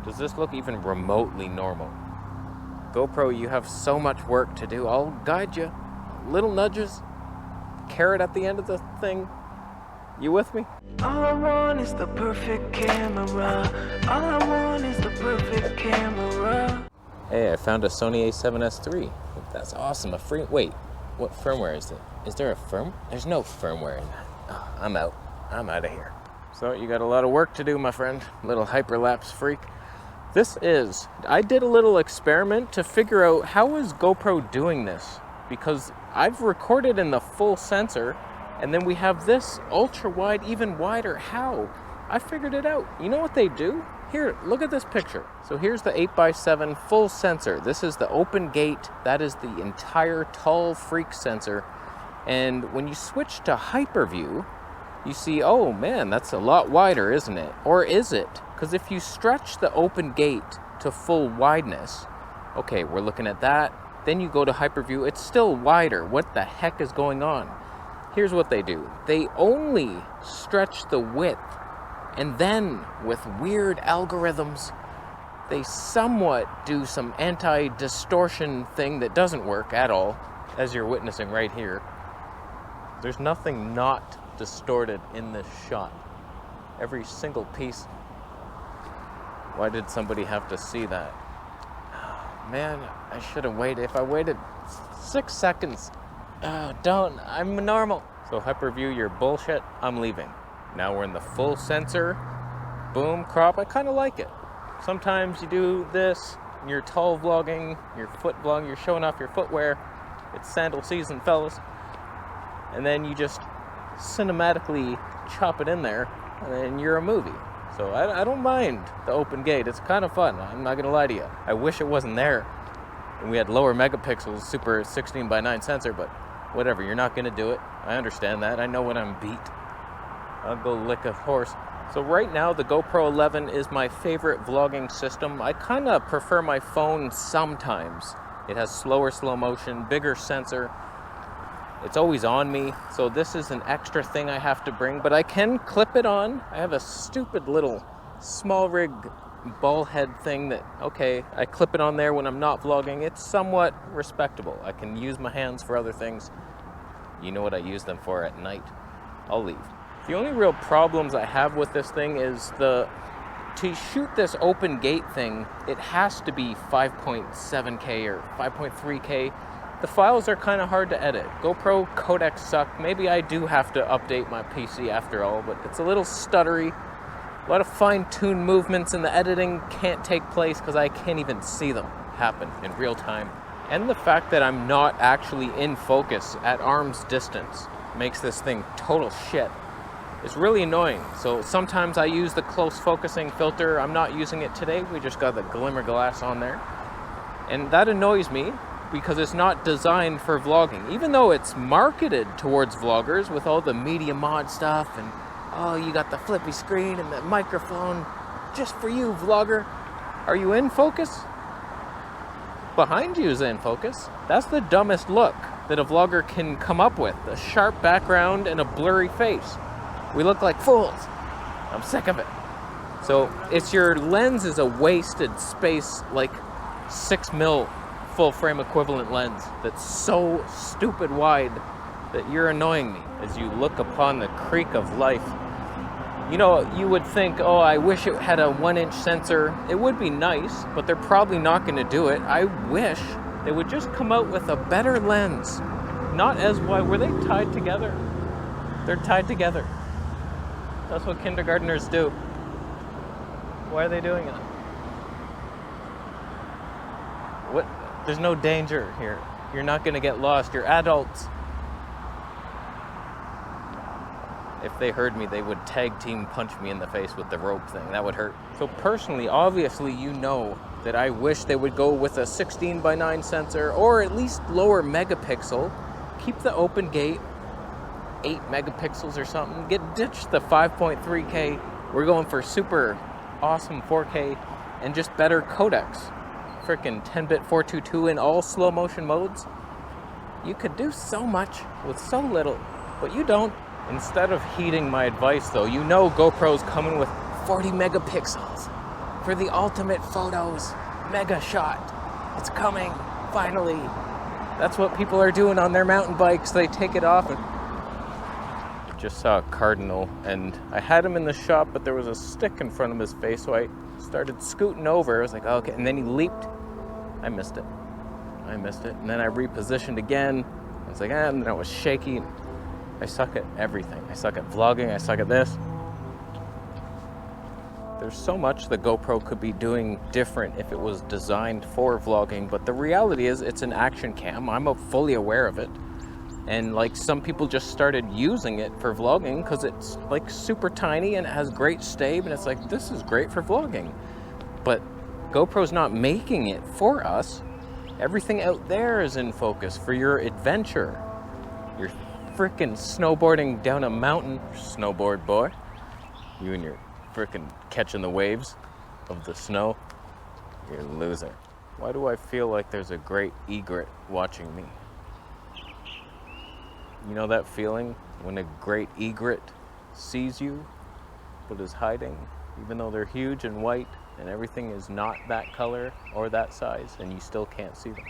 Does this look even remotely normal? GoPro, you have so much work to do. I'll guide you. Little nudges. Carrot at the end of the thing. You with me? All I want is the perfect camera. All I want is the perfect camera. Hey, I found a Sony a7S III. That's awesome. Wait, what firmware is it? Is there a There's no firmware in that. Oh, I'm out. I'm out of here. So you got a lot of work to do, my friend. Little hyperlapse freak. I did a little experiment to figure out how is GoPro doing this, because I've recorded in the full sensor, and then we have this ultra wide, even wider. How? I figured it out. You know what they do? Here, look at this picture. So here's the 8x7 full sensor. This is the open gate. That is the entire tall freak sensor. And when you switch to hyperview, you see, oh man, that's a lot wider, isn't it? Or is it? Because if you stretch the open gate to full wideness, okay, we're looking at that. Then you go to hyperview, it's still wider. What the heck is going on? Here's what they do. They only stretch the width, and then with weird algorithms, they somewhat do some anti-distortion thing that doesn't work at all, as you're witnessing right here. There's nothing not distorted in this shot. Every single piece. Why did somebody have to see that? Oh, man, I should have waited. If I waited 6 seconds, I'm normal. So hyperview, you're bullshit, I'm leaving. Now we're in the full sensor. Boom, crop, I kind of like it. Sometimes you do this, you're tall vlogging, you're foot vlogging, you're showing off your footwear. It's sandal season, fellas. And then you just cinematically chop it in there, and then you're a movie. So I don't mind the open gate. It's kind of fun. I'm not gonna lie to you. I wish it wasn't there and we had lower megapixels, super 16:9 sensor, but whatever, you're not gonna do it. I understand that. I know when I'm beat. I'll go lick a horse. So right now the GoPro 11 is my favorite vlogging system. I kind of prefer my phone sometimes. It has slower slow motion, bigger sensor. It's always on me, so this is an extra thing I have to bring, but I can clip it on. I have a stupid little small rig ball head thing that, okay, I clip it on there when I'm not vlogging. It's somewhat respectable. I can use my hands for other things. You know what I use them for at night. I'll leave. The only real problems I have with this thing is to shoot this open gate thing, it has to be 5.7K or 5.3K. The files are kind of hard to edit. GoPro codecs suck. Maybe I do have to update my PC after all, but it's a little stuttery. A lot of fine-tuned movements in the editing can't take place because I can't even see them happen in real time. And the fact that I'm not actually in focus at arm's distance makes this thing total shit. It's really annoying. So sometimes I use the close focusing filter. I'm not using it today. We just got the glimmer glass on there. And that annoys me because it's not designed for vlogging. Even though it's marketed towards vloggers with all the media mod stuff and, oh, you got the flippy screen and the microphone just for you, vlogger. Are you in focus? Behind you is in focus. That's the dumbest look that a vlogger can come up with. A sharp background and a blurry face. We look like fools. I'm sick of it. So it's your lens is a wasted space, like 6mm full frame equivalent lens that's so stupid wide that you're annoying me as you look upon the creek of life. You know, you would think, oh, I wish it had a 1-inch sensor. It would be nice, but they're probably not going to do it. I wish they would just come out with a better lens. Not as wide. Were they tied together? They're tied together. That's what kindergartners do. Why are they doing it? What? There's no danger here. You're not going to get lost. You're adults. If they heard me, they would tag team punch me in the face with the rope thing. That would hurt. So personally, obviously, you know that I wish they would go with a 16:9 sensor or at least lower megapixel. Keep the open gate, 8 megapixels or something. Ditch the 5.3K. We're going for super awesome 4K and just better codecs. Frickin' 10-bit 422 in all slow motion modes. You could do so much with so little, but you don't. Instead of heeding my advice though, you know GoPro's coming with 40 megapixels. for the ultimate photos. Mega shot. It's coming, finally. That's what people are doing on their mountain bikes. They take it off and... Just saw a cardinal, and I had him in the shop, but there was a stick in front of his face, so I started scooting over. I was like, oh, okay, and then he leaped. I missed it. And then I repositioned again. I was like, and then I was shaky. I suck at everything. I suck at vlogging. I suck at this. There's so much the GoPro could be doing different if it was designed for vlogging, but the reality is it's an action cam. I'm fully aware of it. And like some people just started using it for vlogging because it's like super tiny and it has great stability, and it's like, this is great for vlogging. But GoPro's not making it for us. Everything out there is in focus for your adventure. You're freaking snowboarding down a mountain, snowboard boy. You and your freaking catching the waves of the snow. You're a loser. Why do I feel like there's a great egret watching me? You know that feeling when a great egret sees you but is hiding, even though they're huge and white and everything is not that color or that size, and you still can't see them?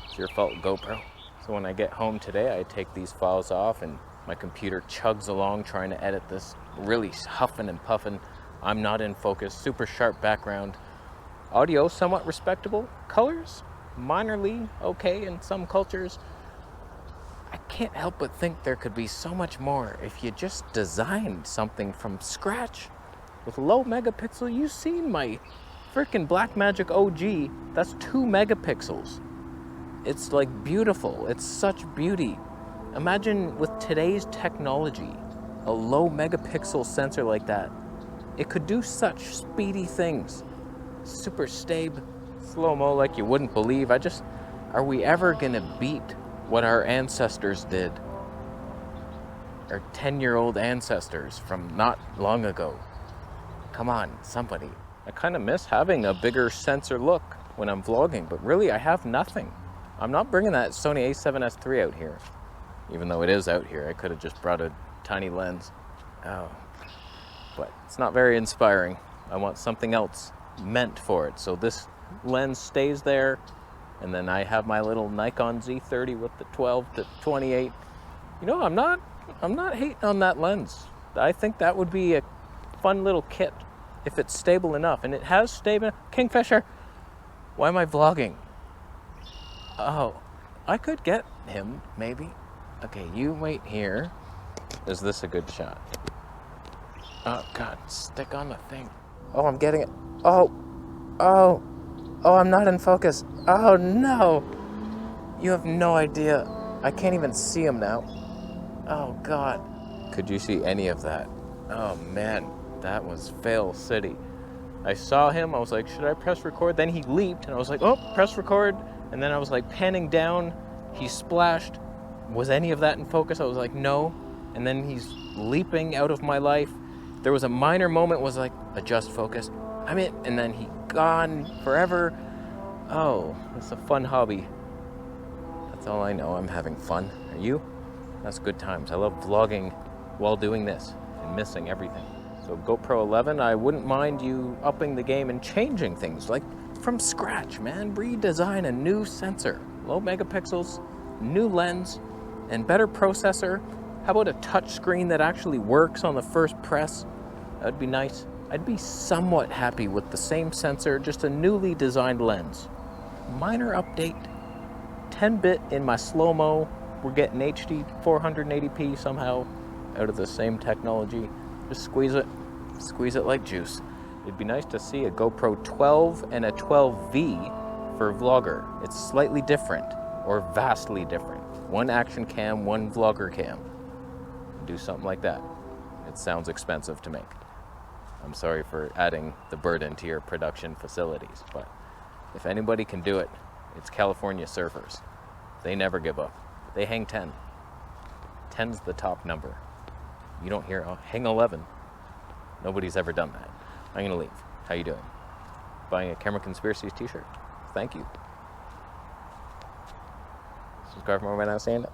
It's your fault, GoPro. So when I get home today, I take these files off and my computer chugs along trying to edit this, really huffing and puffing. I'm not in focus, super sharp background. Audio, somewhat respectable. Colors, minorly okay in some cultures. I can't help but think there could be so much more if you just designed something from scratch with low megapixel. You've seen my freaking Blackmagic OG. That's 2 megapixels. It's like beautiful. It's such beauty. Imagine with today's technology, a low megapixel sensor like that. It could do such speedy things. Super stable, slow-mo like you wouldn't believe. Are we ever gonna beat what our ancestors did? Our 10-year-old ancestors from not long ago. Come on, somebody. I kind of miss having a bigger sensor look when I'm vlogging, but really I have nothing. I'm not bringing that Sony a7S III out here. Even though it is out here, I could have just brought a tiny lens. Oh, but it's not very inspiring. I want something else meant for it. So this lens stays there, and then I have my little Nikon Z30 with the 12 to 28. You know, I'm not hating on that lens. I think that would be a fun little kit if it's stable enough, and it has stable. Kingfisher, why am I vlogging? Oh, I could get him maybe. Okay, you wait here. Is this a good shot? Oh God, stick on the thing. Oh, I'm getting it. Oh, I'm not in focus. Oh no, you have no idea. I can't even see him now. Oh God. Could you see any of that? Oh man, that was fail city. I saw him, I was like, should I press record? Then he leaped and I was like, oh, press record. And then I was like panning down, he splashed. Was any of that in focus? I was like, no. And then he's leaping out of my life. There was a minor moment, was like, adjust focus. I'm in, and then he gone forever. Oh, it's a fun hobby. That's all I know, I'm having fun. Are you? That's good times. I love vlogging while doing this and missing everything. So GoPro 11, I wouldn't mind you upping the game and changing things, like from scratch, man. Redesign a new sensor, low megapixels, new lens, and better processor. How about a touch screen that actually works on the first press? That'd be nice. I'd be somewhat happy with the same sensor, just a newly designed lens. Minor update, 10-bit in my slow-mo. We're getting HD 480p somehow out of the same technology. Just squeeze it like juice. It'd be nice to see a GoPro 12 and a 12V for vlogger. It's slightly different, or vastly different. One action cam, one vlogger cam. Do something like that. It sounds expensive to make. I'm sorry for adding the burden to your production facilities, but if anybody can do it, it's California surfers. They never give up. They hang 10. 10's the top number. You don't hear, oh, hang 11. Nobody's ever done that. I'm gonna leave. How you doing? Buying a Camera Conspiracies t-shirt? Thank you. Subscribe for more right now, stand up.